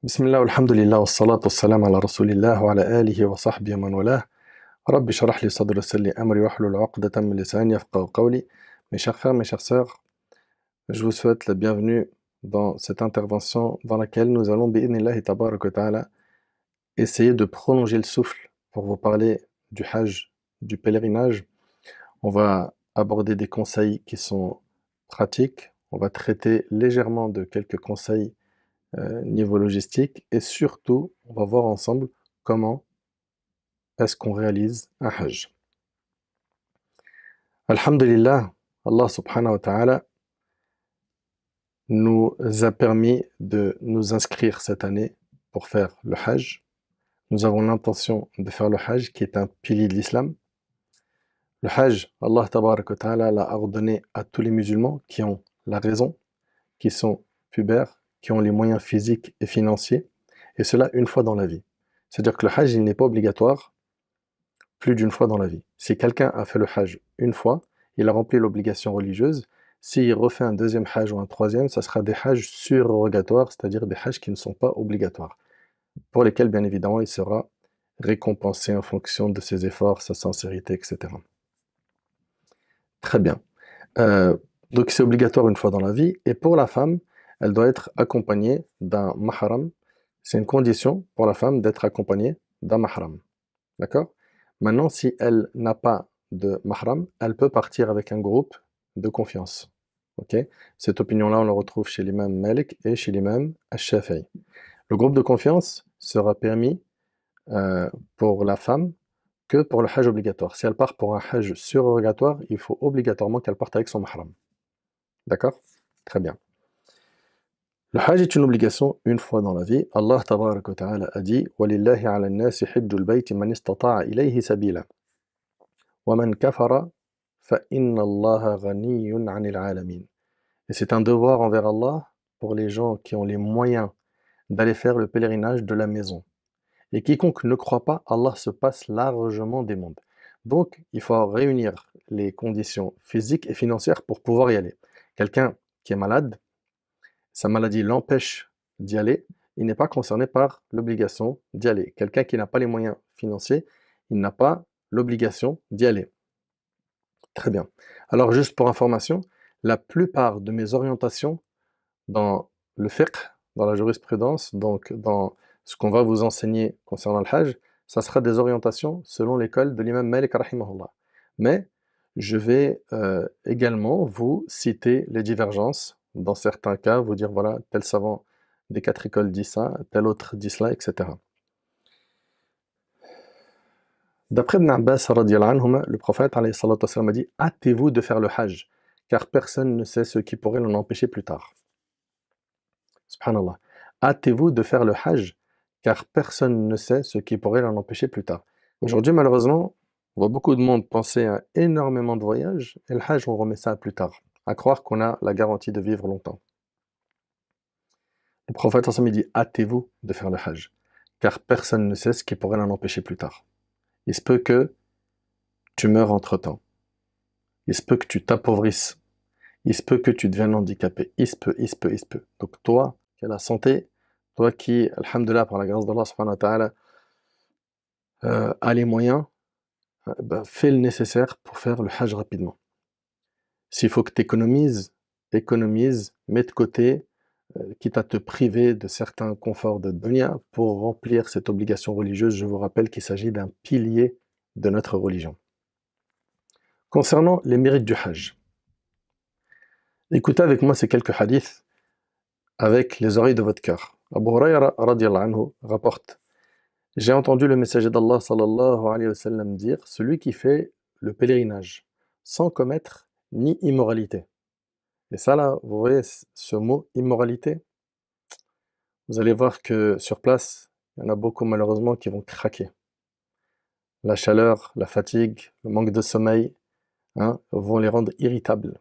بسم الله والحمد لله والصلاة والسلام على رسول الله وعلى آله وصحبه ومن والاه. رب اشرح لي صدري ويسر لي أمري واحلل عقدة من لساني يفقهوا قولي. Mes chers frères, mes chères sœurs, je vous souhaite la bienvenue dans cette intervention dans laquelle nous allons, bi'idhnillahi tabarak wa ta'ala, essayer de prolonger le souffle pour vous parler du Hajj, du pèlerinage. On va aborder des conseils qui sont pratiques, on va traiter légèrement de quelques conseils niveau logistique et surtout, on va voir ensemble comment est-ce qu'on réalise un Hajj. Alhamdulillah, Allah subhanahu wa ta'ala nous a permis de nous inscrire cette année pour faire le Hajj. Nous avons l'intention de faire le Hajj qui est un pilier de l'islam. Le Hajj, Allah tabarak wa ta'ala l'a ordonné à tous les musulmans qui ont la raison, qui sont pubères, qui ont les moyens physiques et financiers, et cela une fois dans la vie. C'est-à-dire que le Hajj, il n'est pas obligatoire plus d'une fois dans la vie. Si quelqu'un a fait le Hajj une fois, il a rempli l'obligation religieuse. S'il refait un deuxième Hajj ou un troisième, ça sera des Hajj surrogatoires, c'est-à-dire des Hajj qui ne sont pas obligatoires, pour lesquels, bien évidemment, il sera récompensé en fonction de ses efforts, sa sincérité, etc. Très bien. Donc c'est obligatoire une fois dans la vie, et pour la femme, elle doit être accompagnée d'un mahram. C'est une condition pour la femme d'être accompagnée d'un mahram. D'accord? Maintenant, si elle n'a pas de mahram, elle peut partir avec un groupe de confiance. Ok? Cette opinion-là, on la retrouve chez l'imam Malik et chez l'imam Al-Shafi'i. Le groupe de confiance sera permis pour la femme que pour le hajj obligatoire. Si elle part pour un hajj surrogatoire, il faut obligatoirement qu'elle parte avec son mahram. D'accord? Très bien. Le hajj est une obligation une fois dans la vie. Allah tabarak wa ta'ala a dit وَلِلَّهِ عَلَى النَّاسِ حِجُّ الْبَيْتِ مَنِ اسْتَطَاعَ إِلَيْهِ سَبِيلًا وَمَنْ كَفَرَ فَإِنَّ اللَّهَ غَنِيٌّ عَنِ الْعَالَمِينَ. Et c'est un devoir envers Allah pour les gens qui ont les moyens d'aller faire le pèlerinage de la maison. Et quiconque ne croit pas, Allah se passe largement des mondes. Donc, il faut réunir les conditions physiques et financières pour pouvoir y aller. Quelqu'un qui est malade, sa maladie l'empêche d'y aller, il n'est pas concerné par l'obligation d'y aller. Quelqu'un qui n'a pas les moyens financiers, il n'a pas l'obligation d'y aller. Très bien. Alors, juste pour information, la plupart de mes orientations dans le fiqh, dans la jurisprudence, donc dans ce qu'on va vous enseigner concernant le hajj, ça sera des orientations selon l'école de l'imam Malik rahimahullah. Mais je vais également vous citer les divergences, dans certains cas, vous dire voilà, tel savant des 4 écoles dit ça, tel autre dit cela, etc. D'après Ibn Abbas radiyallahu anhuma, le prophète alayhi salatu wassalam a dit hâtez-vous de faire le hajj, car personne ne sait ce qui pourrait l'en empêcher plus tard. Subhanallah. Hâtez-vous de faire le hajj, car personne ne sait ce qui pourrait l'en empêcher plus tard. Aujourd'hui, malheureusement, on voit beaucoup de monde penser à énormément de voyages, et le hajj, on remet ça à plus tard, à croire qu'on a la garantie de vivre longtemps. Le prophète ensemble dit hâtez-vous de faire le hajj, car personne ne sait ce qui pourrait l'en empêcher plus tard. Il se peut que tu meurs entre-temps. Il se peut que tu t'appauvisses. Il se peut que tu deviennes handicapé. Il se peut. Donc toi, qui as la santé, toi qui, alhamdoulilah, par la grâce d'Allah subhanahu wa ta'ala, a les moyens, fais le nécessaire pour faire le hajj rapidement. S'il faut que tu économises, économise, mets de côté, quitte à te priver de certains conforts de dunya pour remplir cette obligation religieuse. Je vous rappelle qu'il s'agit d'un pilier de notre religion. Concernant les mérites du hajj, écoutez avec moi ces quelques hadiths avec les oreilles de votre cœur. Abu Hurayra radiyallahu anhu rapporte: j'ai entendu le messager d'Allah sallallahu alayhi wa sallam dire celui qui fait le pèlerinage sans commettre ni immoralité. Et ça là, vous voyez ce mot immoralité, vous allez voir que sur place, il y en a beaucoup malheureusement qui vont craquer. La chaleur, la fatigue, le manque de sommeil vont les rendre irritables.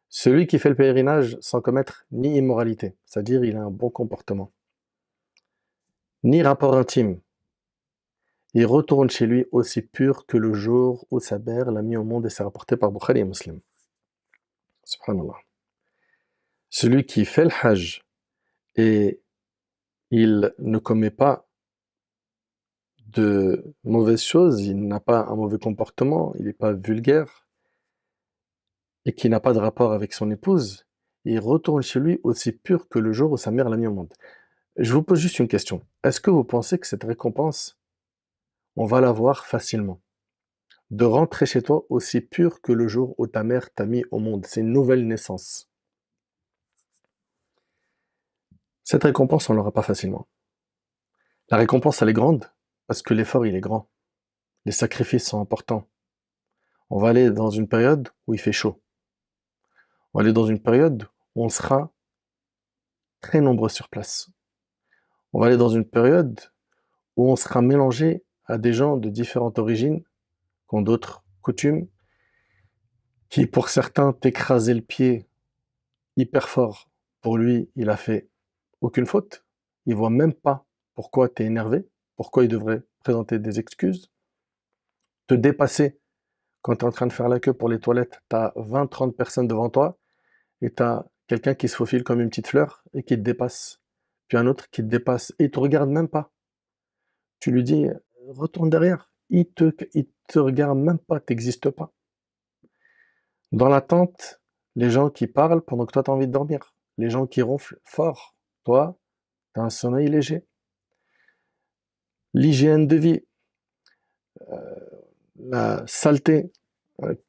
Celui qui fait le pèlerinage sans commettre ni immoralité, c'est-à-dire il a un bon comportement, ni rapport intime, il retourne chez lui aussi pur que le jour où sa mère l'a mis au monde, et c'est rapporté par Bukhari et Muslim. Subhanallah. Celui qui fait le hajj et il ne commet pas de mauvaises choses, il n'a pas un mauvais comportement, il n'est pas vulgaire, et qui n'a pas de rapport avec son épouse, il retourne chez lui aussi pur que le jour où sa mère l'a mis au monde. Je vous pose juste une question. Est-ce que vous pensez que cette récompense, on va l'avoir facilement? De rentrer chez toi aussi pur que le jour où ta mère t'a mis au monde. C'est une nouvelle naissance. Cette récompense, on l'aura pas facilement. La récompense, elle est grande parce que l'effort, il est grand. Les sacrifices sont importants. On va aller dans une période où il fait chaud. On va aller dans une période où on sera très nombreux sur place. On va aller dans une période où on sera mélangé à des gens de différentes origines, qui ont d'autres coutumes, qui pour certains t'écrasaient le pied hyper fort. Pour lui, il a fait aucune faute. Il voit même pas pourquoi tu es énervé, pourquoi il devrait présenter des excuses. Te dépasser quand tu es en train de faire la queue pour les toilettes, tu as 20-30 personnes devant toi et tu as quelqu'un qui se faufile comme une petite fleur et qui te dépasse. Puis un autre qui te dépasse et il te regarde même pas. Tu lui dis, retourne derrière. Il te regarde même pas, t'existes pas. Dans la tente, les gens qui parlent pendant que toi tu as envie de dormir. Les gens qui ronflent fort. Toi, tu as un sommeil léger. L'hygiène de vie, la saleté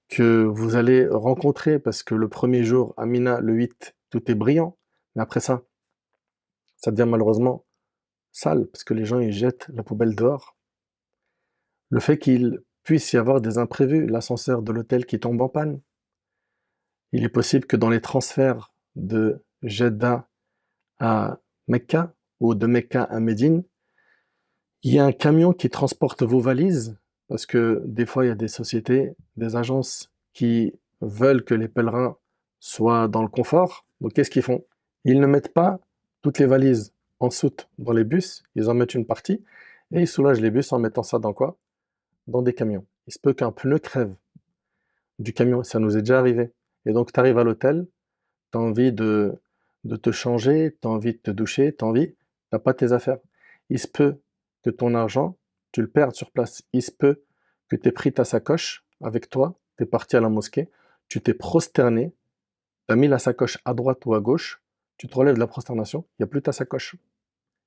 que vous allez rencontrer parce que le premier jour, Amina, le 8, tout est brillant. Mais après ça devient malheureusement sale parce que les gens ils jettent la poubelle dehors. Le fait qu'il puisse y avoir des imprévus, l'ascenseur de l'hôtel qui tombe en panne. Il est possible que dans les transferts de Jeddah à Mecca ou de Mecca à Médine, il y a un camion qui transporte vos valises, parce que des fois, il y a des sociétés, des agences qui veulent que les pèlerins soient dans le confort. Donc, qu'est-ce qu'ils font? Ils ne mettent pas toutes les valises en soute dans les bus, ils en mettent une partie, et ils soulagent les bus en mettant ça dans quoi? Dans des camions. Il se peut qu'un pneu crève du camion, ça nous est déjà arrivé. Et donc, tu arrives à l'hôtel, tu as envie de te changer, tu as envie de te doucher, tu n'as pas tes affaires. Il se peut que ton argent, tu le perdes sur place. Il se peut que tu aies pris ta sacoche avec toi, tu es parti à la mosquée, tu t'es prosterné, tu as mis la sacoche à droite ou à gauche, tu te relèves de la prosternation, il n'y a plus ta sacoche.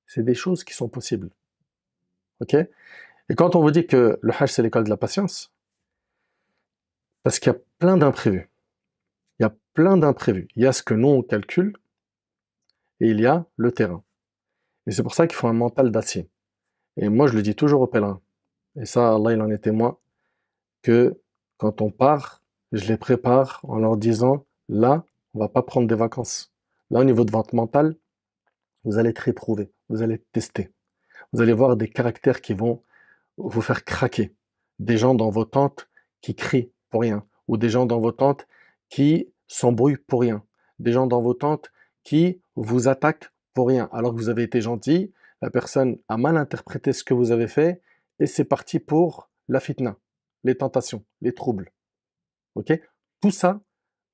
C'est des choses qui sont possibles. Ok? Et quand on vous dit que le Hajj, c'est l'école de la patience, parce qu'il y a plein d'imprévus. Il y a plein d'imprévus. Il y a ce que nous, on calcule, et il y a le terrain. Et c'est pour ça qu'il faut un mental d'acier. Et moi, je le dis toujours aux pèlerins, et ça, Allah, il en est témoin, que quand on part, je les prépare en leur disant, là, on va pas prendre des vacances. Là, au niveau de votre mental, vous allez être éprouvé, vous allez être testé. Vous allez voir des caractères qui vont vous faire craquer. Des gens dans vos tentes qui crient pour rien, ou des gens dans vos tentes qui s'embrouillent pour rien. Des gens dans vos tentes qui vous attaquent pour rien, alors que vous avez été gentil, la personne a mal interprété ce que vous avez fait, et c'est parti pour la fitna, les tentations, les troubles. Ok? Tout ça,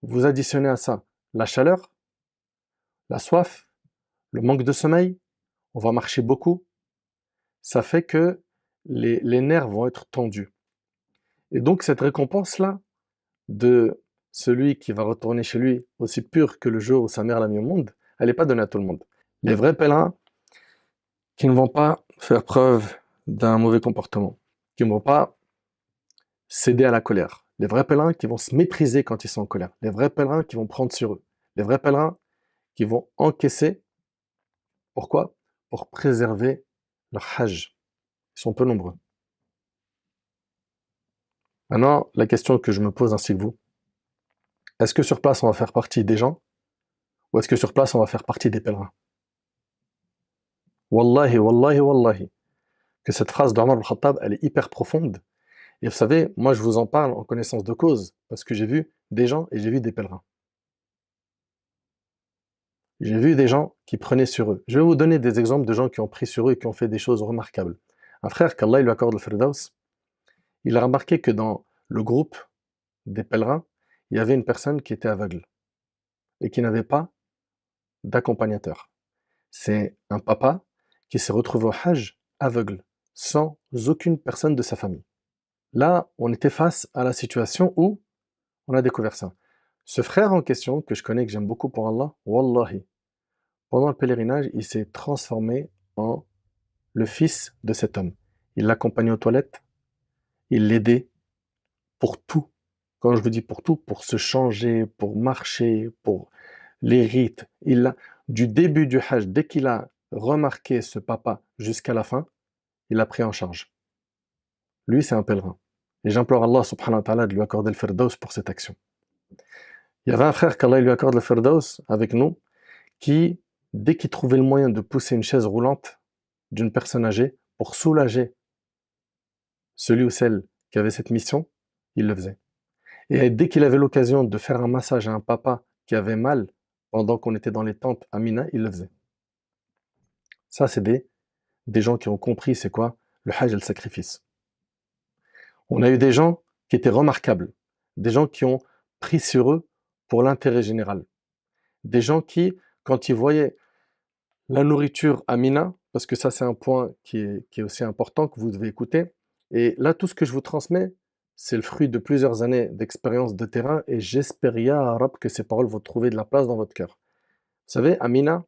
vous additionnez à ça la chaleur, la soif, le manque de sommeil, on va marcher beaucoup, ça fait que les nerfs vont être tendus. Et donc cette récompense-là, de celui qui va retourner chez lui aussi pur que le jour où sa mère l'a mis au monde, elle n'est pas donnée à tout le monde. Les vrais pèlerins qui ne vont pas faire preuve d'un mauvais comportement, qui ne vont pas céder à la colère, les vrais pèlerins qui vont se maîtriser quand ils sont en colère, les vrais pèlerins qui vont prendre sur eux, les vrais pèlerins qui vont encaisser. Pourquoi? Pour préserver leur hajj. Ils sont peu nombreux. Maintenant, la question que je me pose ainsi que vous, est-ce que sur place on va faire partie des gens ou est-ce que sur place on va faire partie des pèlerins? Wallahi, wallahi, wallahi, que cette phrase d'Omar al-Khattab, elle est hyper profonde. Et vous savez, moi je vous en parle en connaissance de cause, parce que j'ai vu des gens et j'ai vu des pèlerins. J'ai vu des gens qui prenaient sur eux. Je vais vous donner des exemples de gens qui ont pris sur eux et qui ont fait des choses remarquables. Un frère, qu'Allah lui accorde le Firdaus, il a remarqué que dans le groupe des pèlerins, il y avait une personne qui était aveugle et qui n'avait pas d'accompagnateur. C'est un papa qui s'est retrouvé au Hajj aveugle, sans aucune personne de sa famille. Là, on était face à la situation où on a découvert ça. Ce frère en question, que je connais, que j'aime beaucoup pour Allah, Wallahi, pendant le pèlerinage, il s'est transformé en le fils de cet homme. Il l'accompagnait aux toilettes, il l'aidait pour tout. Quand je vous dis pour tout, pour se changer, pour marcher, pour les rites. Du début du Hajj, dès qu'il a remarqué ce papa jusqu'à la fin, il l'a pris en charge. Lui, c'est un pèlerin. Et j'implore Allah subhanahu wa ta'ala de lui accorder le firdaus pour cette action. Il y avait un frère qu'Allah lui accorde le firdaus avec nous, qui, dès qu'il trouvait le moyen de pousser une chaise roulante d'une personne âgée pour soulager celui ou celle qui avait cette mission, il le faisait. Et dès qu'il avait l'occasion de faire un massage à un papa qui avait mal pendant qu'on était dans les tentes à Mina, il le faisait. Ça, c'est des gens qui ont compris c'est quoi le Hajj et le sacrifice. On a eu des gens qui étaient remarquables, des gens qui ont pris sur eux pour l'intérêt général. Des gens qui, quand ils voyaient la nourriture à Mina, parce que ça c'est un point qui est aussi important que vous devez écouter, et là tout ce que je vous transmets, c'est le fruit de plusieurs années d'expérience de terrain, et j'espère, ya Rab, que ces paroles vont trouver de la place dans votre cœur. Vous savez, à Mina,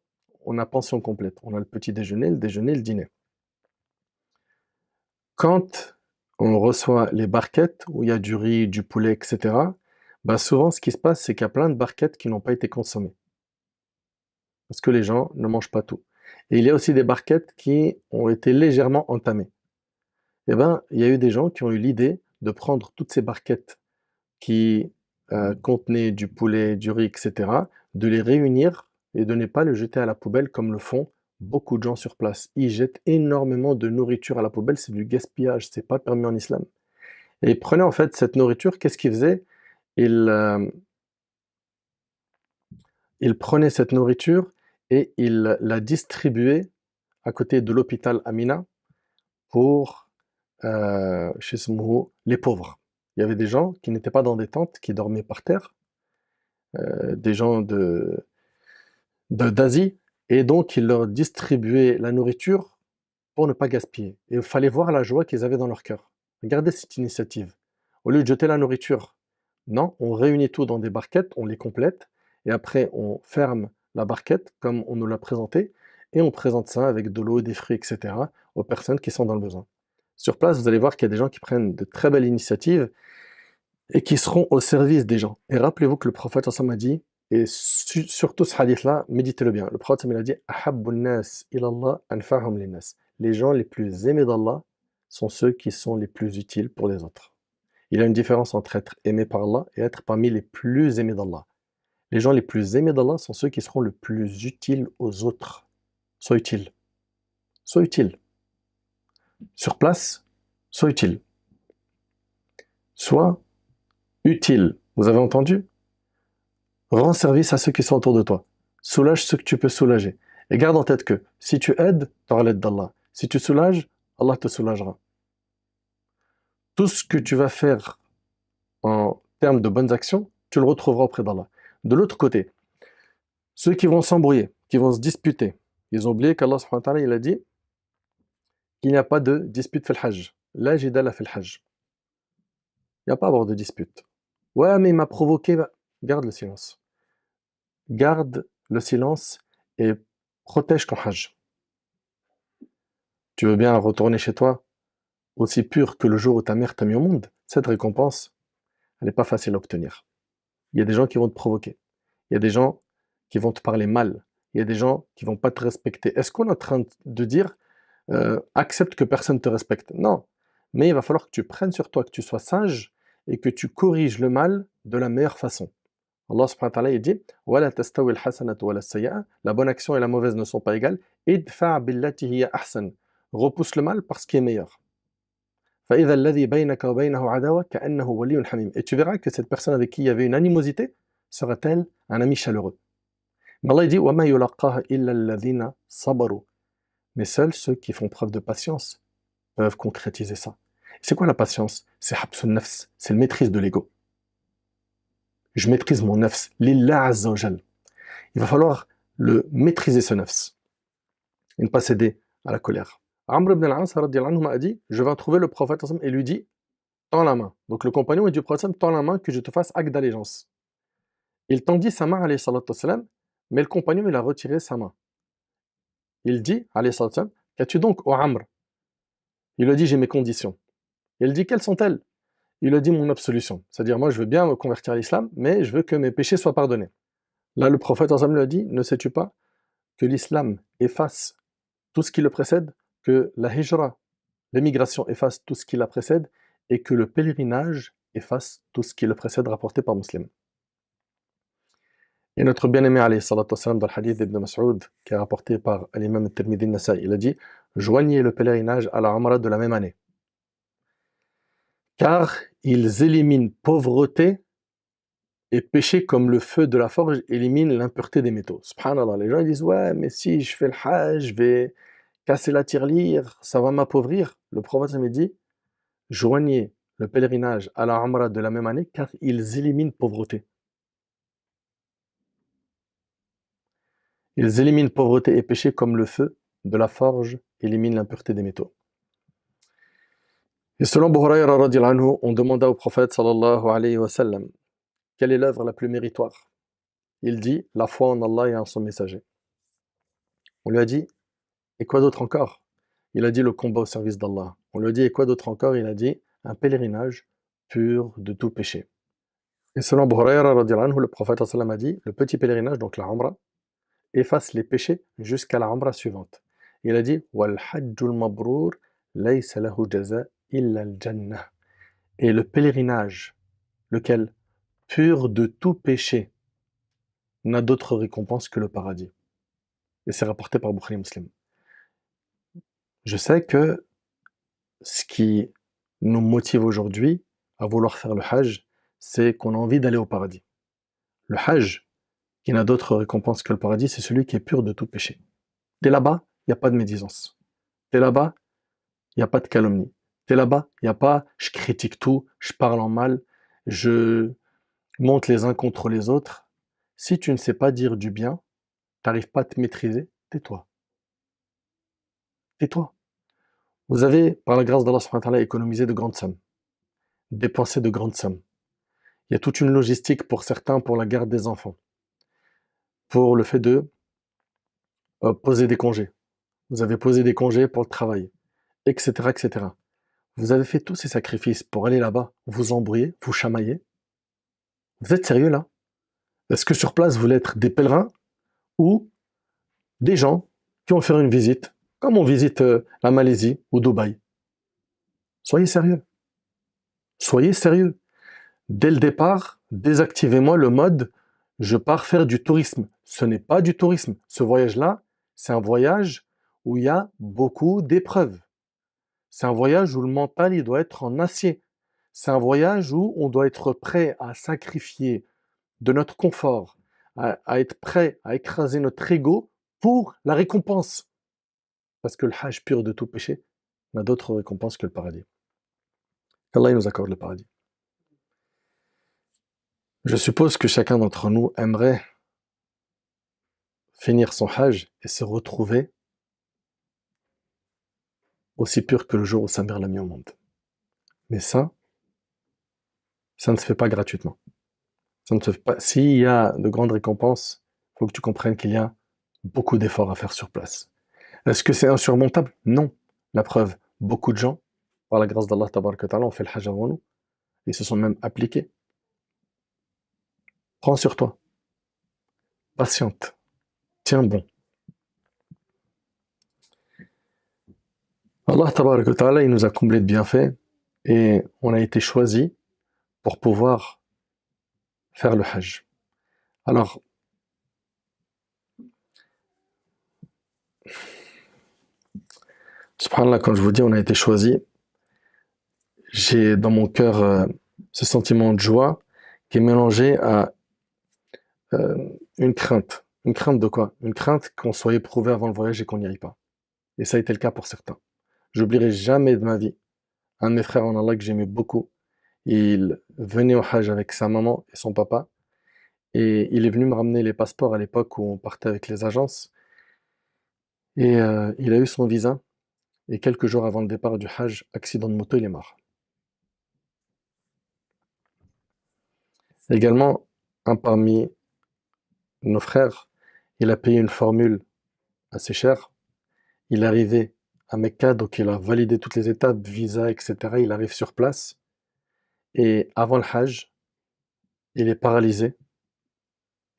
on a pension complète. On a le petit déjeuner, le déjeuner, le dîner. Quand on reçoit les barquettes, où il y a du riz, du poulet, etc., bah souvent ce qui se passe, c'est qu'il y a plein de barquettes qui n'ont pas été consommées. Parce que les gens ne mangent pas tout. Et il y a aussi des barquettes qui ont été légèrement entamées. Eh ben, il y a eu des gens qui ont eu l'idée de prendre toutes ces barquettes qui contenaient du poulet, du riz, etc., de les réunir et de ne pas le jeter à la poubelle comme le font beaucoup de gens sur place. Ils jettent énormément de nourriture à la poubelle, c'est du gaspillage, c'est pas permis en islam. Et ils prenaient en fait cette nourriture, qu'est-ce qu'ils faisaient? Ils prenaient cette nourriture et ils la distribuaient à côté de l'hôpital Amina pour les pauvres. Il y avait des gens qui n'étaient pas dans des tentes, qui dormaient par terre, des gens d'Asie, et donc ils leur distribuaient la nourriture pour ne pas gaspiller. Et il fallait voir la joie qu'ils avaient dans leur cœur. Regardez cette initiative. Au lieu de jeter la nourriture, non, on réunit tout dans des barquettes, on les complète, et après on ferme la barquette comme on nous l'a présenté, et on présente ça avec de l'eau, des fruits, etc. aux personnes qui sont dans le besoin. Sur place, vous allez voir qu'il y a des gens qui prennent de très belles initiatives et qui seront au service des gens. Et rappelez-vous que le prophète a dit, et surtout ce hadith-là, méditez-le bien. Le prophète a dit Ahabbun nas ilallah anfa'hum linnas. Les gens les plus aimés d'Allah sont ceux qui sont les plus utiles pour les autres. Il y a une différence entre être aimé par Allah et être parmi les plus aimés d'Allah. Les gens les plus aimés d'Allah sont ceux qui seront le plus utiles aux autres. Sois utile. Sois utile. Sur place, sois utile. Sois utile. Vous avez entendu? Rends service à ceux qui sont autour de toi. Soulage ceux que tu peux soulager. Et garde en tête que si tu aides, tu auras l'aide d'Allah. Si tu soulages, Allah te soulagera. Tout ce que tu vas faire en termes de bonnes actions, tu le retrouveras auprès d'Allah. De l'autre côté, ceux qui vont s'embrouiller, qui vont se disputer, ils ont oublié qu'Allah subhanahu wa ta'ala, il a dit qu'il n'y a pas de dispute fil hajj. La jidala fil hajj. Il n'y a pas à avoir de dispute. Ouais, mais il m'a provoqué. Garde le silence. Garde le silence et protège ton hajj. Tu veux bien retourner chez toi aussi pur que le jour où ta mère t'a mis au monde? Cette récompense, elle n'est pas facile à obtenir. Il y a des gens qui vont te provoquer. Il y a des gens qui vont te parler mal. Il y a des gens qui vont pas te respecter. Est-ce qu'on est en train de dire accepte que personne te respecte? Non. Mais il va falloir que tu prennes sur toi, que tu sois sage et que tu corriges le mal de la meilleure façon. Allah subhanahu wa ta'ala il dit وَلَا تَسْتَوِي الْحَسَنَةُ وَلَا السَّيِّئَةُ. La bonne action et la mauvaise ne sont pas égales. idfa' billati hiya ahsan. Repousse le mal par ce qui est meilleur. فَإِذَا الَّذِي بَيْنَكَ وَبَيْنَهُ عَدَاوَةٌ كَأَنَّهُ وَلِيٌّ حَمِيمٌ. Et tu verras que cette personne avec qui il y avait une animosité sera-t-elle un ami chaleureux. Mais Allah dit وَمَا يُلَقَّاهَا إِلَّا الَّذِينَ صَبَرُوا. Mais seuls ceux qui font preuve de patience peuvent concrétiser ça. C'est quoi la patience? C'est habsun nafs, c'est le maîtrise de l'ego. Je maîtrise mon nafs, lillah azza wa jal. Il va falloir le maîtriser ce nafs. Et ne pas céder à la colère. Amr ibn al-As radiyallahu anhu m'a dit, je vais trouver le prophète et lui dit, tends la main. Donc le compagnon dit du prophète, tends la main que je te fasse acte d'allégeance. Il tendit sa main, alayhi salatu wassalam, mais le compagnon il a retiré sa main. Il dit, alayhi salatu wassalam, qu'as-tu donc, ô Amr? Il lui dit, j'ai mes conditions. Il dit, quelles sont-elles? Il lui dit, mon absolution. C'est-à-dire, moi je veux bien me convertir à l'islam, mais je veux que mes péchés soient pardonnés. Là le prophète lui a dit, ne sais-tu pas que l'islam efface tout ce qui le précède, que la hijra, l'émigration efface tout ce qui la précède, et que le pèlerinage efface tout ce qui le précède, rapporté par Muslim. Et notre bien-aimé alayhi salatu wassalam, dans le hadith d'Ibn Mas'ud, qui est rapporté par l'imam al-Tirmidhi al-Nasa'i, il a dit, joignez le pèlerinage à la Umrah de la même année, car ils éliminent pauvreté et péché comme le feu de la forge élimine l'impureté des métaux. Subhanallah, les gens ils disent, ouais, mais si je fais le hajj, je vais casser la tirelire, ça va m'appauvrir. Le prophète me dit, joignez le pèlerinage à la Umrah de la même année, car ils éliminent pauvreté. Ils éliminent pauvreté et péché comme le feu de la forge élimine l'impureté des métaux. Et selon Abu Hurayra radiyallahu anhu, on demanda au prophète sallallahu alayhi wa sallam, quelle est l'œuvre la plus méritoire? Il dit, la foi en Allah et en son messager. On lui a dit, et quoi d'autre encore? Il a dit, le combat au service d'Allah. On lui a dit, et quoi d'autre encore? Il a dit, un pèlerinage pur de tout péché. Et selon Abu Hurayra radiyallahu anhu, le prophète sallallahu alayhi wa sallam a dit, le petit pèlerinage, donc la Umrah, efface les péchés jusqu'à la Umrah suivante. Il a dit, wal hajjul mabrour laysa lahu jaza illa al-jannah. Et le pèlerinage, lequel, pur de tout péché, n'a d'autre récompense que le paradis. Et c'est rapporté par Bukhari Muslim. Je sais que ce qui nous motive aujourd'hui à vouloir faire le hajj, c'est qu'on a envie d'aller au paradis. Le hajj, qui n'a d'autre récompense que le paradis, c'est celui qui est pur de tout péché. T'es là-bas, il n'y a pas de médisance. T'es là-bas, il n'y a pas de calomnie. T'es là-bas, il n'y a pas je critique tout, je parle en mal, je monte les uns contre les autres. Si tu ne sais pas dire du bien, tu n'arrives pas à te maîtriser, tais-toi. Tais-toi. Vous avez, par la grâce d'Allah subhanahu wa ta'ala, économisé de grandes sommes, dépensé de grandes sommes. Il y a toute une logistique pour certains pour la garde des enfants, pour le fait de poser des congés. Vous avez posé des congés pour le travail, etc., etc. Vous avez fait tous ces sacrifices pour aller là-bas, vous embrouiller, vous chamailler. Vous êtes sérieux là? Est-ce que sur place, vous voulez être des pèlerins ou des gens qui vont faire une visite, comme on visite la Malaisie ou Dubaï? Soyez sérieux. Soyez sérieux. Dès le départ, désactivez-moi le mode « je pars faire du tourisme ». Ce n'est pas du tourisme. Ce voyage-là, c'est un voyage où il y a beaucoup d'épreuves. C'est un voyage où le mental il doit être en acier. C'est un voyage où on doit être prêt à sacrifier de notre confort, à être prêt à écraser notre ego pour la récompense. Parce que le hajj pur de tout péché n'a d'autre récompense que le paradis. Qu'Allah nous accorde le paradis. Je suppose que chacun d'entre nous aimerait finir son hajj et se retrouver aussi pur que le jour où sa mère l'a mis au monde. Mais ça ne se fait pas gratuitement. Ça ne se fait pas. S'il y a de grandes récompenses, il faut que tu comprennes qu'il y a beaucoup d'efforts à faire sur place. Est-ce que c'est insurmontable? Non. La preuve, beaucoup de gens, par la grâce d'Allah tabaraka wa ta'ala, ont fait le hajj avant nous. Ils se sont même appliqués. Prends sur toi. Patiente. Tiens bon. Allah tabaraka wa ta'ala, il nous a comblé de bienfaits et on a été choisi pour pouvoir faire le hajj. Alors, subhanallah, quand je vous dis on a été choisi, j'ai dans mon cœur ce sentiment de joie qui est mélangé à une crainte. Une crainte de quoi? Une crainte qu'on soit éprouvé avant le voyage et qu'on n'y aille pas. Et ça a été le cas pour certains. J'oublierai jamais de ma vie un de mes frères en Allah que j'aimais beaucoup. Il venait au hajj avec sa maman et son papa. Et il est venu me ramener les passeports à l'époque où on partait avec les agences. Et il a eu son visa, et quelques jours avant le départ du Hajj, accident de moto, il est mort. Également, un parmi nos frères, il a payé une formule assez chère. Il est arrivé à Mecca, donc il a validé toutes les étapes, visa, etc. Il arrive sur place, et avant le Hajj, il est paralysé,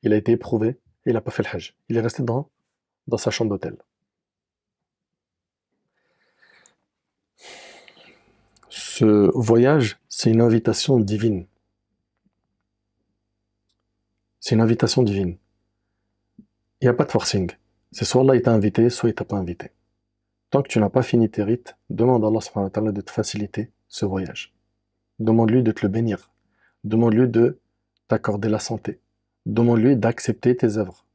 il a été éprouvé, et il n'a pas fait le Hajj. Il est resté dans sa chambre d'hôtel. Ce voyage, c'est une invitation divine. C'est une invitation divine. Il n'y a pas de forcing. C'est soit Allah il t'a invité, soit il t'a pas invité. Tant que tu n'as pas fini tes rites, demande à Allah subhanahu wa ta'ala de te faciliter ce voyage. Demande-lui de te le bénir. Demande-lui de t'accorder la santé. Demande-lui d'accepter tes œuvres.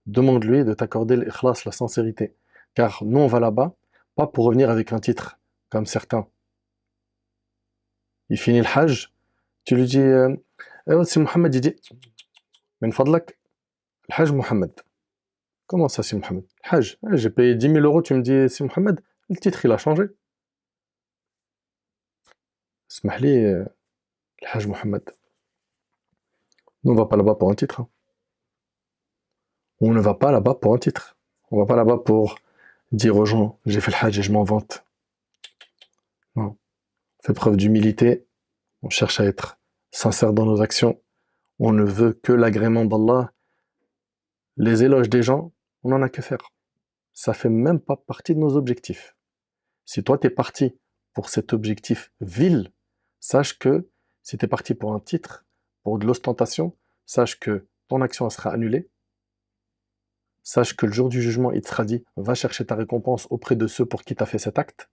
Demande-lui de t'accorder l'ikhlas, la sincérité. Car nous, on va là-bas, pas pour revenir avec un titre, comme certains. Il finit le Hajj, tu lui dis, c'est Mohammed, il dit, min fadlak, le Hajj Mohammed. Comment ça, c'est Mohammed? Le Hajj, j'ai payé 10 000 euros, tu me dis, c'est Mohammed? Le titre, il a changé. اسمح لي الحاج Mohammed. Nous, on va pas là-bas pour un titre. Hein. On ne va pas là-bas pour un titre. On va pas là-bas pour dire aux gens, j'ai fait le Hajj et je m'en vante. Non. On fait preuve d'humilité. On cherche à être sincère dans nos actions. On ne veut que l'agrément d'Allah. Les éloges des gens, on n'en a que faire. Ça fait même pas partie de nos objectifs. Si toi, tu es parti pour cet objectif vil, sache que si tu es parti pour un titre, pour de l'ostentation, sache que ton action elle sera annulée. Sache que le jour du jugement, il te sera dit, va chercher ta récompense auprès de ceux pour qui tu as fait cet acte.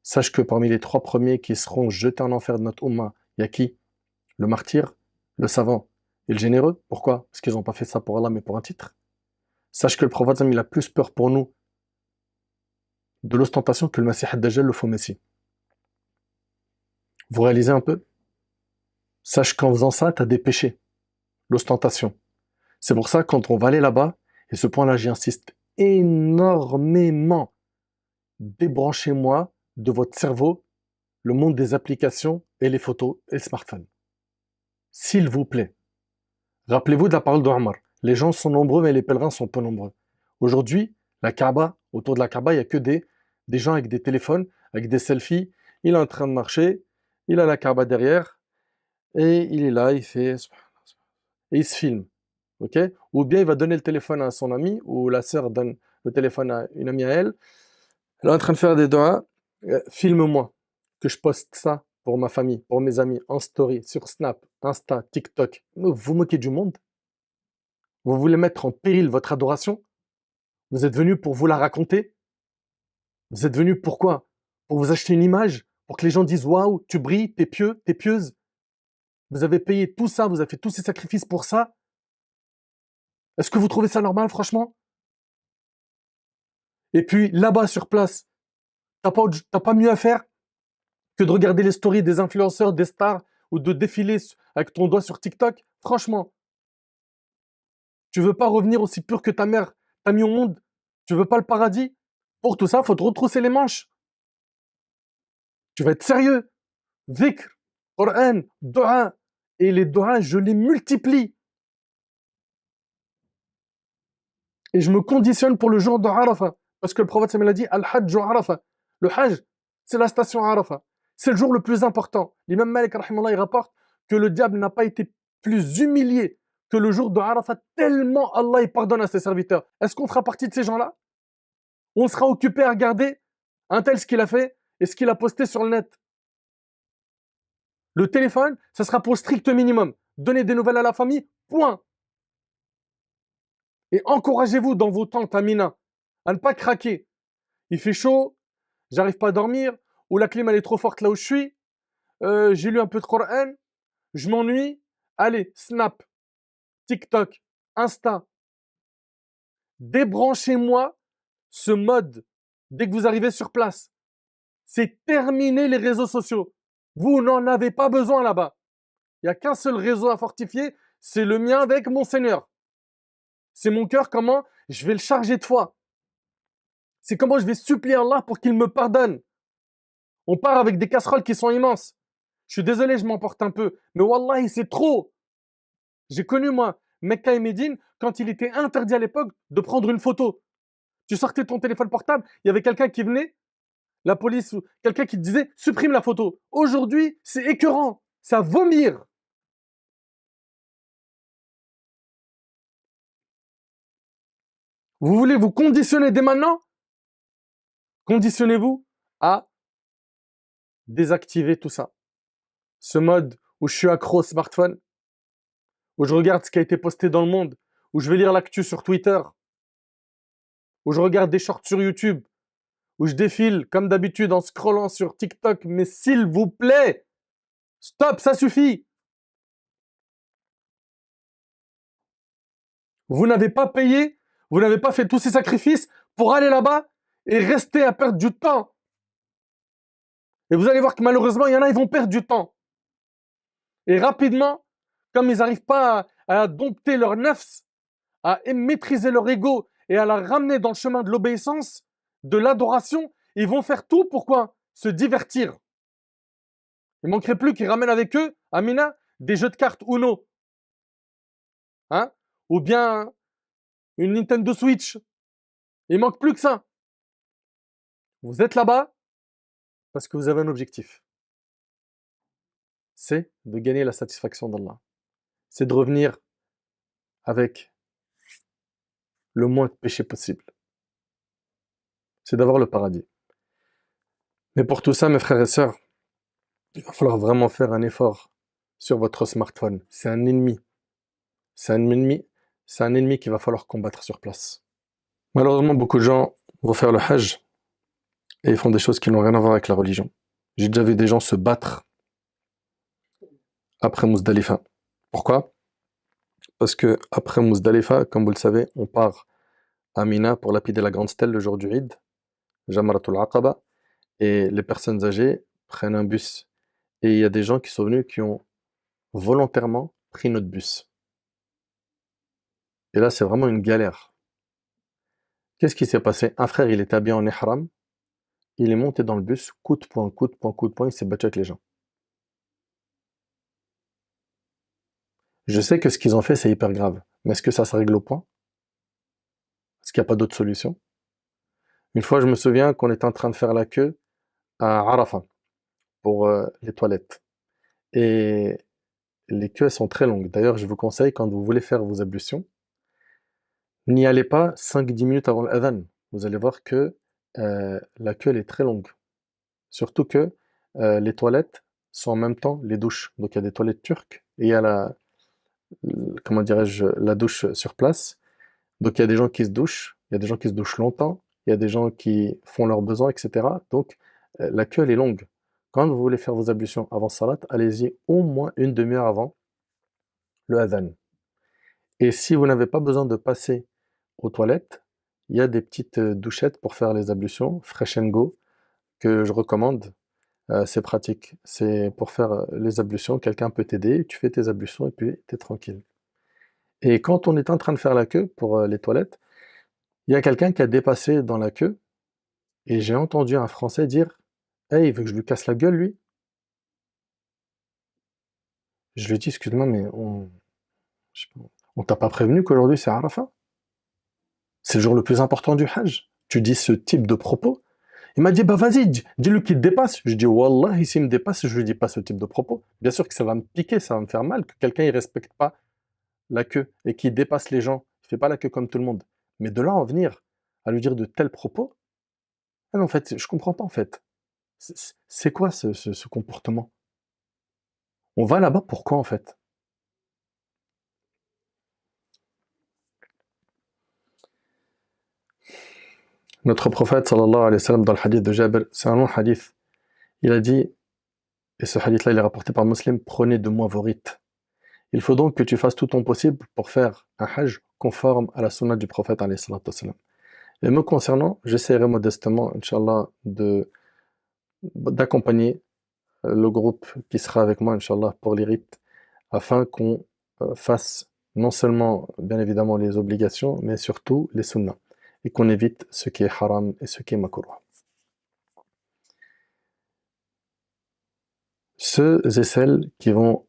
Sache que parmi les 3 premiers qui seront jetés en enfer de notre Ummah, il y a qui? Le martyr, le savant et le généreux. Pourquoi? Parce qu'ils n'ont pas fait ça pour Allah, mais pour un titre. Sache que le prophète, il a plus peur pour nous de l'ostentation que le Messie ad-Dajjal, le faux Messie. Vous réalisez un peu? Sache qu'en faisant ça, tu as des péchés. L'ostentation. C'est pour ça, quand on va aller là-bas, et ce point-là, j'y insiste énormément, débranchez-moi de votre cerveau le monde des applications et les photos et le smartphone. S'il vous plaît, rappelez-vous de la parole d'Omar. Les gens sont nombreux, mais les pèlerins sont peu nombreux. Aujourd'hui, la Kaaba, autour de la Kaaba, il n'y a que des gens avec des téléphones, avec des selfies. Il est en train de marcher, il a la Kaaba derrière, et il est là, il fait... Et il se filme. Okay? Ou bien il va donner le téléphone à son ami, ou la sœur donne le téléphone à une amie à elle. Elle est en train de faire des doigts. Filme-moi, que je poste ça pour ma famille, pour mes amis, en story, sur Snap, Insta, TikTok. Vous vous moquez du monde? Vous voulez mettre en péril votre adoration? Vous êtes venu pour vous la raconter? Vous êtes venu pourquoi? Pour vous acheter une image? Pour que les gens disent waouh, tu brilles, t'es pieux, t'es pieuse? Vous avez payé tout ça, vous avez fait tous ces sacrifices pour ça? Est-ce que vous trouvez ça normal, franchement? Et puis là-bas sur place, t'as pas mieux à faire que de regarder les stories des influenceurs, des stars, ou de défiler avec ton doigt sur TikTok? Franchement, tu veux pas revenir aussi pur que ta mère t'a mis au monde? Tu veux pas le paradis? Pour tout ça, faut te retrousser les manches. Tu vas être sérieux. Dhikr, Coran, Dua. Et les Dua, je les multiplie. Et je me conditionne pour le jour de Arafah. Parce que le prophète a dit Al-Hajj Arafah. Le Hajj, c'est la station Arafah. C'est le jour le plus important. L'imam Malik, il rapporte que le diable n'a pas été plus humilié que le jour de Arafat, tellement Allah il pardonne à ses serviteurs. Est-ce qu'on fera partie de ces gens-là? On sera occupé à regarder un tel ce qu'il a fait et ce qu'il a posté sur le net. Le téléphone, ça sera pour le strict minimum. Donner des nouvelles à la famille, point. Et encouragez-vous dans vos tentes à Mina à ne pas craquer. Il fait chaud, j'arrive pas à dormir, ou la clim elle est trop forte là où je suis, j'ai lu un peu de Coran, je m'ennuie. Allez, Snap, TikTok, Insta. Débranchez-moi ce mode dès que vous arrivez sur place. C'est terminé les réseaux sociaux. Vous n'en avez pas besoin là-bas. Il n'y a qu'un seul réseau à fortifier, c'est le mien avec mon Seigneur. C'est mon cœur, comment je vais le charger de foi. C'est comment je vais supplier Allah pour qu'il me pardonne. On part avec des casseroles qui sont immenses. Je suis désolé, je m'emporte un peu, mais wallahi, c'est trop. J'ai connu, moi, Mecca et Médine, quand il était interdit à l'époque de prendre une photo. Tu sortais ton téléphone portable, il y avait quelqu'un qui venait, la police ou quelqu'un qui te disait supprime la photo. Aujourd'hui, c'est écœurant, c'est à vomir. Vous voulez vous conditionner dès maintenant? Conditionnez-vous à désactiver tout ça. Ce mode où je suis accro au smartphone, où je regarde ce qui a été posté dans le monde, où je vais lire l'actu sur Twitter, où je regarde des shorts sur YouTube, où je défile comme d'habitude en scrollant sur TikTok. Mais s'il vous plaît, stop, ça suffit. Vous n'avez pas payé, vous n'avez pas fait tous ces sacrifices pour aller là-bas et rester à perdre du temps. Et vous allez voir que malheureusement, il y en a, ils vont perdre du temps. Et rapidement, comme ils n'arrivent pas à dompter leur nefs, à maîtriser leur ego et à la ramener dans le chemin de l'obéissance, de l'adoration, ils vont faire tout pour quoi? Se divertir. Il ne manquerait plus qu'ils ramènent avec eux, Amina, des jeux de cartes Uno. Hein? Ou bien une Nintendo Switch. Il manque plus que ça. Vous êtes là-bas parce que vous avez un objectif. C'est de gagner la satisfaction d'Allah. C'est de revenir avec le moins de péché possible. C'est d'avoir le paradis. Mais pour tout ça, mes frères et sœurs, il va falloir vraiment faire un effort sur votre smartphone. C'est un ennemi. C'est un ennemi. C'est un ennemi qu'il va falloir combattre sur place. Malheureusement, beaucoup de gens vont faire le Hajj et ils font des choses qui n'ont rien à voir avec la religion. J'ai déjà vu des gens se battre après Muzdalifa. Pourquoi? Parce que après Muzdalifa, comme vous le savez, on part à Mina pour lapider la grande stèle le jour du Eid, Jamratul Aqaba, et les personnes âgées prennent un bus. Et il y a des gens qui sont venus qui ont volontairement pris notre bus. Et là, c'est vraiment une galère. Qu'est-ce qui s'est passé? Un frère, il était habillé en ihram, il est monté dans le bus, coup de poing, coup de poing, coup de poing, il s'est battu avec les gens. Je sais que ce qu'ils ont fait, c'est hyper grave. Mais est-ce que ça se règle au point? Est-ce qu'il n'y a pas d'autre solution? Une fois, je me souviens qu'on était en train de faire la queue à Arafat pour les toilettes. Et les queues sont très longues. D'ailleurs, je vous conseille, quand vous voulez faire vos ablutions, n'y allez pas 5-10 minutes avant l'adhan. Vous allez voir que la queue elle est très longue. Surtout que les toilettes sont en même temps les douches. Donc il y a des toilettes turques et il y a comment dirais-je, la douche sur place. Donc il y a des gens qui se douchent, il y a des gens qui se douchent longtemps, il y a des gens qui font leurs besoins, etc. Donc la queue elle est longue. Quand vous voulez faire vos ablutions avant salat, allez-y au moins une demi-heure avant le adhan. Et si vous n'avez pas besoin de passer aux toilettes, il y a des petites douchettes pour faire les ablutions, Fresh and Go, que je recommande. C'est pratique. C'est pour faire les ablutions, quelqu'un peut t'aider, tu fais tes ablutions et puis tu es tranquille. Et quand on est en train de faire la queue pour les toilettes, il y a quelqu'un qui a dépassé dans la queue et j'ai entendu un Français dire Hey, il veut que je lui casse la gueule, lui? Je lui ai dit excuse-moi, mais je sais pas, on t'a pas prévenu qu'aujourd'hui c'est Arafat? C'est le jour le plus important du Hajj. Tu dis ce type de propos? Il m'a dit, bah vas-y, dis-lui qu'il te dépasse. Je dis, Wallah, s'il me dépasse, je lui dis pas ce type de propos. Bien sûr que ça va me piquer, ça va me faire mal, que quelqu'un ne respecte pas la queue et qu'il dépasse les gens. Il fait pas la queue comme tout le monde. Mais de là en venir à lui dire de tels propos, ah non, en fait, je comprends pas en fait. C'est quoi ce comportement? On va là-bas pourquoi en fait? Notre prophète sallallahu alayhi wa sallam dans le hadith de Jabir, c'est un long hadith. Il a dit, et ce hadith-là il est rapporté par Muslim, prenez de moi vos rites. Il faut donc que tu fasses tout ton possible pour faire un hajj conforme à la sunna du prophète alayhi salatu wassalam. Et me concernant, j'essaierai modestement, Inch'Allah, d'accompagner le groupe qui sera avec moi, Inch'Allah, pour les rites, afin qu'on fasse non seulement, bien évidemment, les obligations, mais surtout les sunnas. et qu'on évite ce qui est haram et ce qui est makruh. Ceux et celles qui vont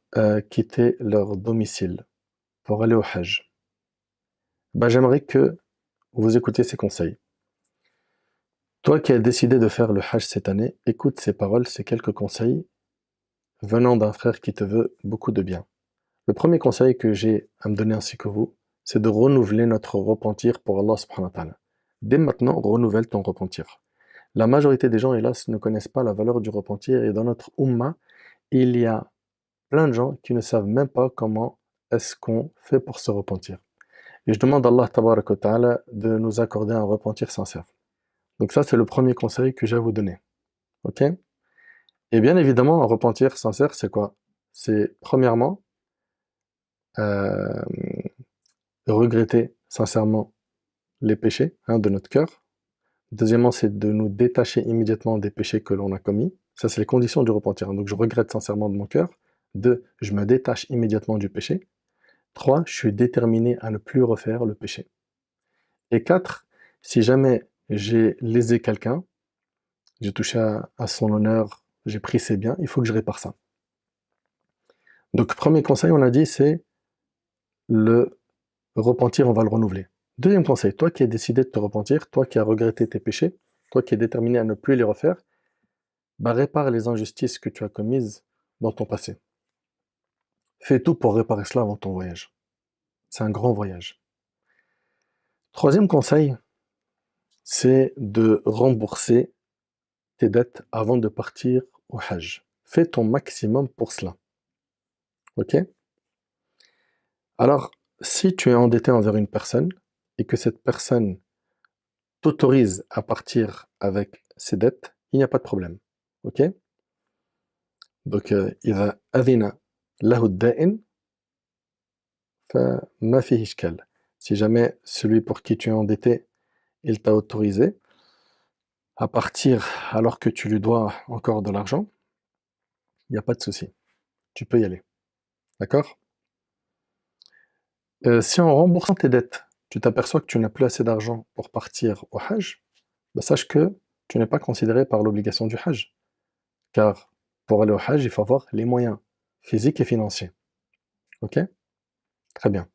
quitter leur domicile pour aller au Hajj, j'aimerais que vous écoutiez ces conseils. Toi qui as décidé de faire le Hajj cette année, écoute ces paroles, ces quelques conseils venant d'un frère qui te veut beaucoup de bien. Le premier conseil que j'ai à me donner ainsi que vous, c'est de renouveler notre repentir pour Allah subhanahu wa ta'ala. Dès maintenant, renouvelle ton repentir. La majorité des gens, hélas, ne connaissent pas la valeur du repentir et dans notre ummah, il y a plein de gens qui ne savent même pas comment est-ce qu'on fait pour se repentir. Et je demande à Allah tabarak wa ta'ala de nous accorder un repentir sincère. Donc ça, c'est le premier conseil que j'ai à vous donner. Ok? Et bien évidemment, un repentir sincère, c'est quoi? C'est premièrement, euh, regretter sincèrement les péchés de notre cœur. Deuxièmement, c'est de nous détacher immédiatement des péchés que l'on a commis. Ça, c'est les conditions du repentir. Donc, je regrette sincèrement de mon cœur. 2, je me détache immédiatement du péché. 3, je suis déterminé à ne plus refaire le péché. Et 4, si jamais j'ai lésé quelqu'un, j'ai touché à son honneur, j'ai pris ses biens, il faut que je répare ça. Donc, premier conseil, on a dit, c'est le repentir, on va le renouveler. Deuxième conseil, toi qui as décidé de te repentir, toi qui as regretté tes péchés, toi qui es déterminé à ne plus les refaire, répare les injustices que tu as commises dans ton passé. Fais tout pour réparer cela avant ton voyage. C'est un grand voyage. Troisième conseil, c'est de rembourser tes dettes avant de partir au Hajj. Fais ton maximum pour cela. Ok? Alors, si tu es endetté envers une personne et que cette personne t'autorise à partir avec ses dettes, il n'y a pas de problème. Ok? Donc, إذا أذن له الدائن فما فيه إشكال. Si jamais celui pour qui tu es endetté, il t'a autorisé à partir alors que tu lui dois encore de l'argent, il n'y a pas de souci. Tu peux y aller. D'accord? Si en remboursant tes dettes, tu t'aperçois que tu n'as plus assez d'argent pour partir au Hajj, sache que tu n'es pas considéré par l'obligation du Hajj. Car pour aller au Hajj, il faut avoir les moyens physiques et financiers. Ok? Très bien.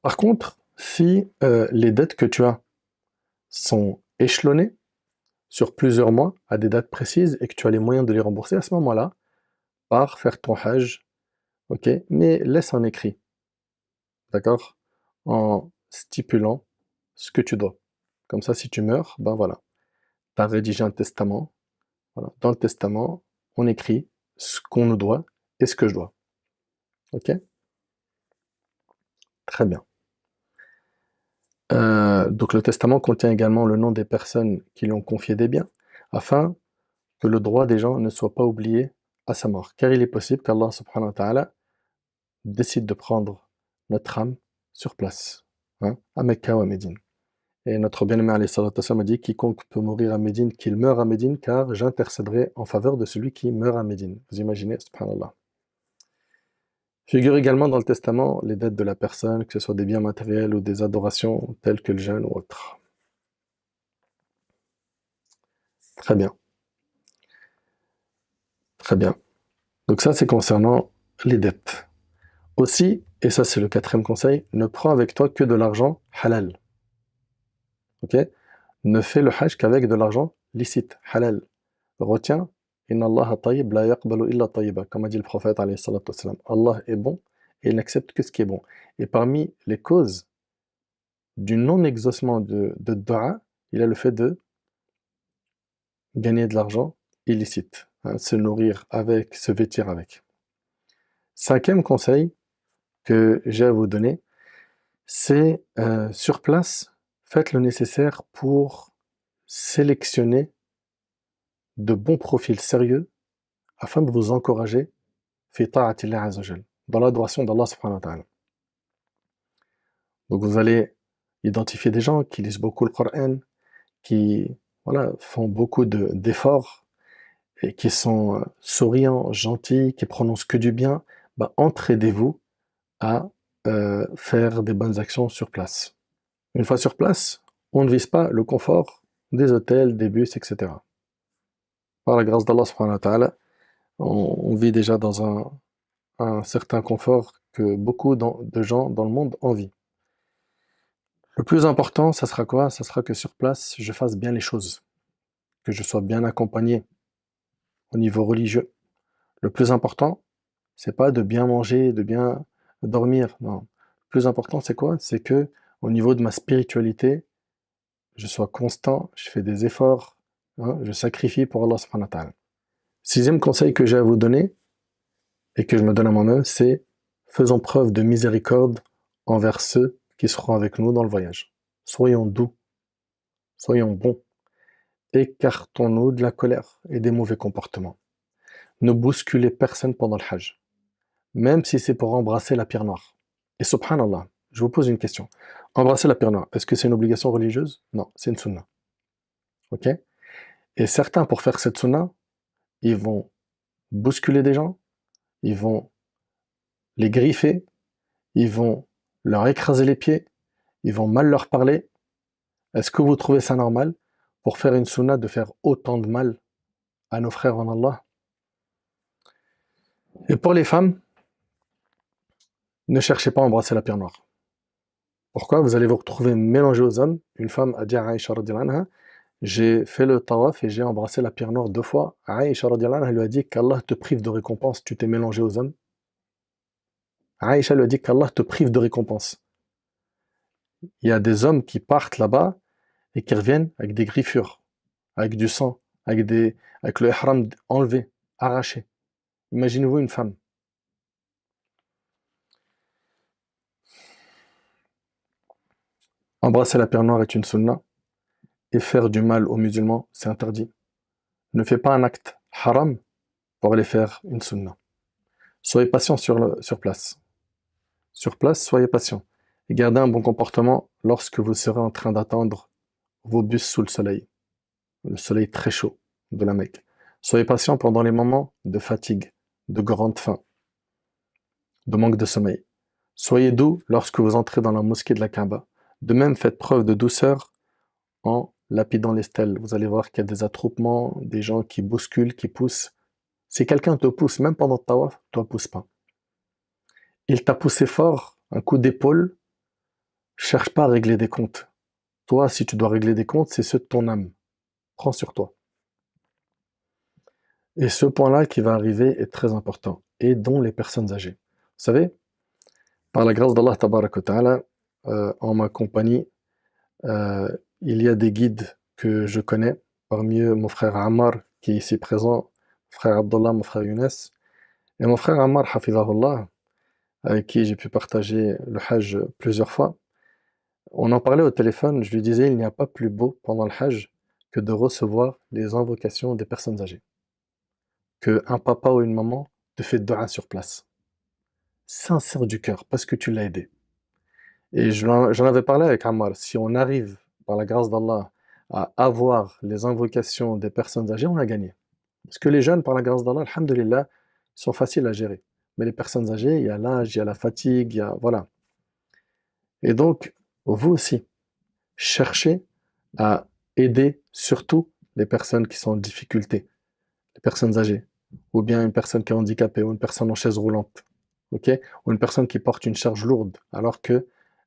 Par contre, si les dettes que tu as sont échelonnées sur plusieurs mois à des dates précises et que tu as les moyens de les rembourser, à ce moment-là, pars faire ton Hajj, ok? Mais laisse un écrit, d'accord? En stipulant ce que tu dois. Comme ça, si tu meurs, ben voilà, tu as rédigé un testament. Voilà. Dans le testament, on écrit ce qu'on nous doit et ce que je dois. Ok? Très bien. Donc le testament contient également le nom des personnes qui lui ont confié des biens, afin que le droit des gens ne soit pas oublié à sa mort. Car il est possible qu'Allah subhanahu wa ta'ala décide de prendre notre âme sur place, à Mecca ou à Médine. Et notre bien-aimé alayhi salatu wassalam a dit: quiconque peut mourir à Médine, qu'il meure à Médine, car j'intercéderai en faveur de celui qui meurt à Médine. Vous imaginez, subhanallah. Figure également dans le testament les dettes de la personne, que ce soit des biens matériels ou des adorations telles que le jeûne ou autre. Très bien, très bien. Donc ça, c'est concernant les dettes. Aussi, et ça c'est le quatrième conseil, ne prends avec toi que de l'argent halal. Ok? Ne fais le hajj qu'avec de l'argent licite, halal. Retiens, Inna Allah tayyib la yaqbalu illa tayyiba, comme a dit le prophète alayhi salatu wassalam. Allah est bon et il n'accepte que ce qui est bon. Et parmi les causes du non-exaucement de dua, il y a le fait de gagner de l'argent illicite, se nourrir avec, se vêtir avec. Cinquième conseil que j'ai à vous donner, c'est sur place, faites le nécessaire pour sélectionner de bons profils sérieux afin de vous encourager fi ta'atillah azza wa jal, dans l'adoration d'Allah subhanahu wa ta'ala. Donc vous allez identifier des gens qui lisent beaucoup le Coran, qui voilà, font beaucoup d'efforts et qui sont souriants, gentils, qui prononcent que du bien. Entraidez-vous à faire des bonnes actions sur place. Une fois sur place, on ne vise pas le confort des hôtels, des bus, etc. Par la grâce d'Allah subhanahu wa ta'ala, on vit déjà dans un certain confort que beaucoup de gens dans le monde envient. Le plus important, ça sera quoi? Ça sera que sur place, je fasse bien les choses, que je sois bien accompagné au niveau religieux. Le plus important, c'est pas de bien manger, de bien dormir, non. Le plus important, c'est quoi? C'est que au niveau de ma spiritualité, je sois constant, je fais des efforts, hein, je sacrifie pour Allah subhanahu wa ta'ala. Sixième conseil que j'ai à vous donner, et que je me donne à moi-même, c'est faisons preuve de miséricorde envers ceux qui seront avec nous dans le voyage. Soyons doux, soyons bons, écartons-nous de la colère et des mauvais comportements. Ne bousculez personne pendant le Hajj, même si c'est pour embrasser la pierre noire. Et subhanallah, je vous pose une question. Embrasser la pierre noire, est-ce que c'est une obligation religieuse? Non, c'est une sunna. Ok? Et certains, pour faire cette sunna, ils vont bousculer des gens, ils vont les griffer, ils vont leur écraser les pieds, ils vont mal leur parler. Est-ce que vous trouvez ça normal pour faire une sunna de faire autant de mal à nos frères en Allah? Et pour les femmes, ne cherchez pas à embrasser la pierre noire. Pourquoi? Vous allez vous retrouver mélangé aux hommes. Une femme a dit à Aïcha radhiyallahu anha, j'ai fait le tawaf et j'ai embrassé la pierre noire 2 fois. Aïcha radhiyallahu anha lui a dit qu'Allah te prive de récompense, tu t'es mélangé aux hommes. Aïcha lui a dit qu'Allah te prive de récompense. Il y a des hommes qui partent là-bas et qui reviennent avec des griffures, avec du sang, avec le ihram enlevé, arraché. Imaginez-vous une femme. Embrasser la pierre noire est une sunna et faire du mal aux musulmans, c'est interdit. Ne fais pas un acte haram pour aller faire une sunna. Soyez patient sur place. Sur place, soyez patient. Et gardez un bon comportement lorsque vous serez en train d'attendre vos bus sous le soleil très chaud de la Mecque. Soyez patient pendant les moments de fatigue, de grande faim, de manque de sommeil. Soyez doux lorsque vous entrez dans la mosquée de la Kaaba. De même, faites preuve de douceur en lapidant les stèles. Vous allez voir qu'il y a des attroupements, des gens qui bousculent, qui poussent. Si quelqu'un te pousse, même pendant le tawaf, toi pousse pas. Il t'a poussé fort, un coup d'épaule, cherche pas à régler des comptes. Toi, si tu dois régler des comptes, c'est ceux de ton âme. Prends sur toi. Et ce point-là qui va arriver est très important, et dont les personnes âgées. Vous savez, par la grâce d'Allah tabaraka wa ta'ala, en ma compagnie, euh, il y a des guides que je connais, parmi eux mon frère Ammar, qui est ici présent, mon frère Abdullah, mon frère Younes, et mon frère Ammar, hafizahullah, avec qui j'ai pu partager le Hajj plusieurs fois. On en parlait au téléphone, je lui disais, il n'y a pas plus beau pendant le Hajj que de recevoir les invocations des personnes âgées. Que un papa ou une maman te fait dua sur place. Sincère du cœur, parce que tu l'as aidé. Et j'en avais parlé avec Ammar, si on arrive, par la grâce d'Allah, à avoir les invocations des personnes âgées, on a gagné. Parce que les jeunes, par la grâce d'Allah, alhamdulillah, sont faciles à gérer. Mais les personnes âgées, il y a l'âge, il y a la fatigue, il y a... Voilà. Et donc, vous aussi, cherchez à aider surtout les personnes qui sont en difficulté, les personnes âgées, ou bien une personne qui est handicapée, ou une personne en chaise roulante, ok? Ou une personne qui porte une charge lourde alors que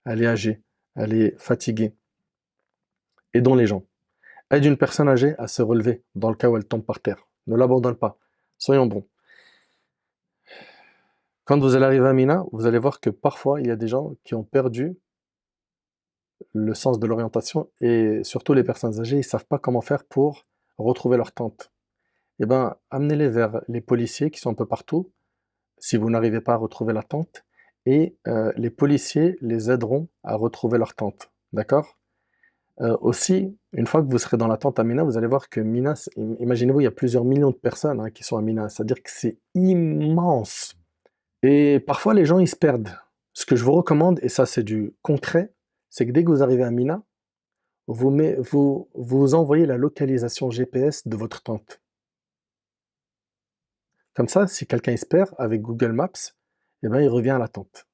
elle est âgée, elle est fatiguée. Aidons les gens. Aide une personne âgée à se relever dans le cas où elle tombe par terre. Ne l'abandonne pas. Soyons bons. Quand vous allez arriver à Mina, vous allez voir que parfois il y a des gens qui ont perdu le sens de l'orientation et surtout les personnes âgées, ils ne savent pas comment faire pour retrouver leur tente. Eh bien, amenez-les vers les policiers qui sont un peu partout, si vous n'arrivez pas à retrouver la tente, et les policiers les aideront à retrouver leur tente. D'accord? Aussi, une fois que vous serez dans la tente à Mina, vous allez voir que Mina, imaginez-vous, il y a plusieurs millions de personnes hein, qui sont à Mina, c'est-à-dire que c'est immense. Et parfois, les gens, ils se perdent. Ce que je vous recommande, et ça c'est du concret, c'est que dès que vous arrivez à Mina, vous envoyez la localisation GPS de votre tente. Comme ça, si quelqu'un il se perd avec Google Maps, eh ben, il revient à la tente.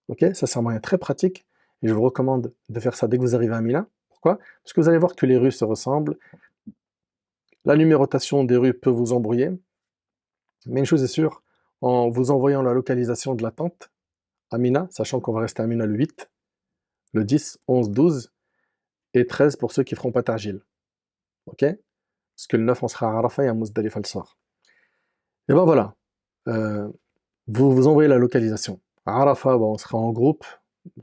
Ok? Ça, c'est un moyen très pratique Et je vous recommande de faire ça dès que vous arrivez à Mina. Pourquoi? Parce que vous allez voir que les rues se ressemblent. La numérotation des rues peut vous embrouiller. Mais une chose est sûre, en vous envoyant la localisation de la tente à Mina, sachant qu'on va rester à Mina le 8, le 10, 11, 12 et 13 pour ceux qui feront pas Tarjil. Ok? Parce que le 9, on sera à Arafat et à Muzdalifa le soir. Et ben voilà. Euh, vous envoyez la localisation. À Arafat, bon, on sera en groupe.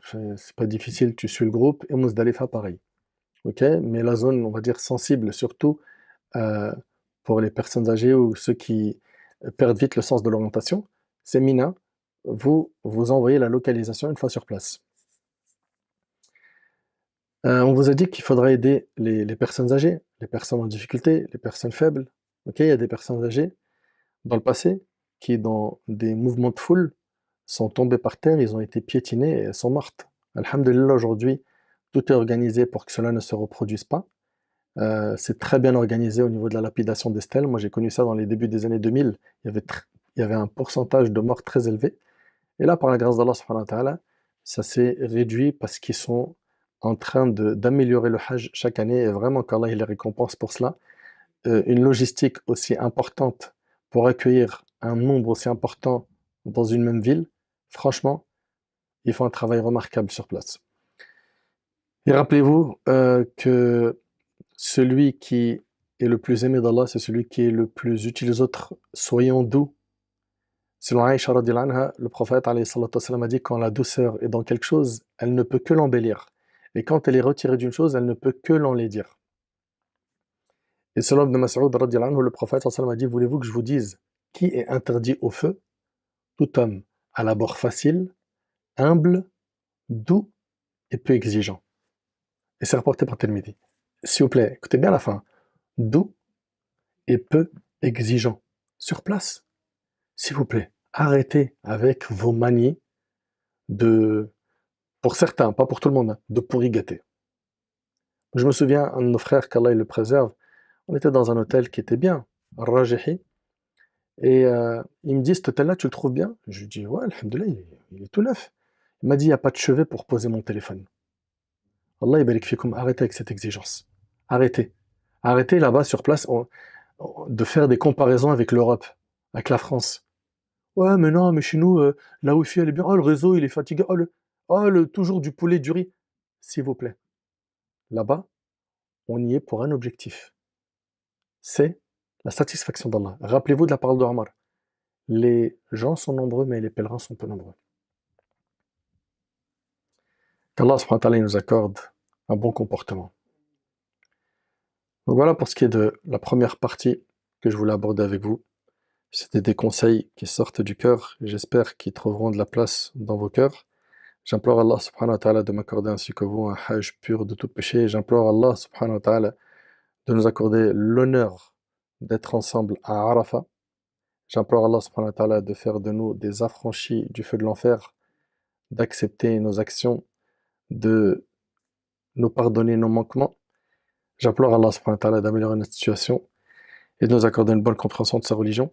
C'est pas difficile, tu suis le groupe. Et Muzdalifa, pareil. Ok? Mais la zone, on va dire, sensible, surtout euh, pour les personnes âgées ou ceux qui perdent vite le sens de l'orientation, c'est Mina. Vous envoyez la localisation une fois sur place. On vous a dit qu'il faudra aider les personnes âgées, les personnes en difficulté, les personnes faibles. Ok, il y a des personnes âgées dans le passé qui, dans des mouvements de foule, sont tombées par terre, ils ont été piétinés et elles sont mortes. Alhamdulillah, aujourd'hui, tout est organisé pour que cela ne se reproduise pas. C'est très bien organisé au niveau de la lapidation des stèles. Moi, j'ai connu ça dans les débuts des années 2000. Il y avait un pourcentage de morts très élevé. Et là, par la grâce d'Allah subhanahu wa ta'ala, ça s'est réduit parce qu'ils sont en train d'améliorer le Hajj chaque année et vraiment qu'Allah il les récompense pour cela. Une logistique aussi importante pour accueillir un nombre aussi important dans une même ville, franchement, ils font un travail remarquable sur place. Et rappelez-vous que celui qui est le plus aimé d'Allah, c'est celui qui est le plus utile aux autres. Soyons doux. Selon Aïcha radiallahu anha, le prophète alayhi salatu wassalam, a dit quand la douceur est dans quelque chose, elle ne peut que l'embellir. Et quand elle est retirée d'une chose, elle ne peut que l'enlaidir. Et selon Ibn Mas'ud radiallahu anhu, le prophète sallallahu alayhi wa sallam a dit voulez-vous que je vous dise qui est interdit au feu? Tout homme à l'abord facile, humble, doux et peu exigeant. Et c'est rapporté par Tirmidhi. S'il vous plaît, écoutez bien la fin. Doux et peu exigeant. Sur place, s'il vous plaît, arrêtez avec vos manies de, pour certains, pas pour tout le monde, hein, de pourri gâté. Je me souviens, un de nos frères, qu'Allah il le préserve, on était dans un hôtel qui était bien, Rajihi, et il me dit, cet hôtel-là, tu le trouves bien? Je lui dis, ouais, alhamdoulilah, il est tout neuf. Il m'a dit, il n'y a pas de chevet pour poser mon téléphone. Allah yabarik fikoum, arrêtez avec cette exigence. Arrêtez. Arrêtez là-bas, sur place, de faire des comparaisons avec l'Europe, avec la France. Ouais, mais non, mais chez nous, la Wi-Fi, elle est bien. Oh, le réseau, il est fatigué. Toujours du poulet, du riz. S'il vous plaît. Là-bas, on y est pour un objectif. C'est la satisfaction d'Allah. Rappelez-vous de la parole de Omar. Les gens sont nombreux, mais les pèlerins sont peu nombreux. Qu'Allah subhanahu wa ta'ala nous accorde un bon comportement. Donc voilà pour ce qui est de la première partie que je voulais aborder avec vous. C'était des conseils qui sortent du cœur. J'espère qu'ils trouveront de la place dans vos cœurs. J'implore Allah subhanahu wa ta'ala de m'accorder ainsi que vous un hajj pur de tout péché. J'implore Allah subhanahu wa ta'ala de nous accorder l'honneur d'être ensemble à Arafat. J'implore Allah subhanahu wa ta'ala de faire de nous des affranchis du feu de l'enfer, d'accepter nos actions, de nous pardonner nos manquements. J'implore Allah subhanahu wa ta'ala d'améliorer notre situation et de nous accorder une bonne compréhension de sa religion.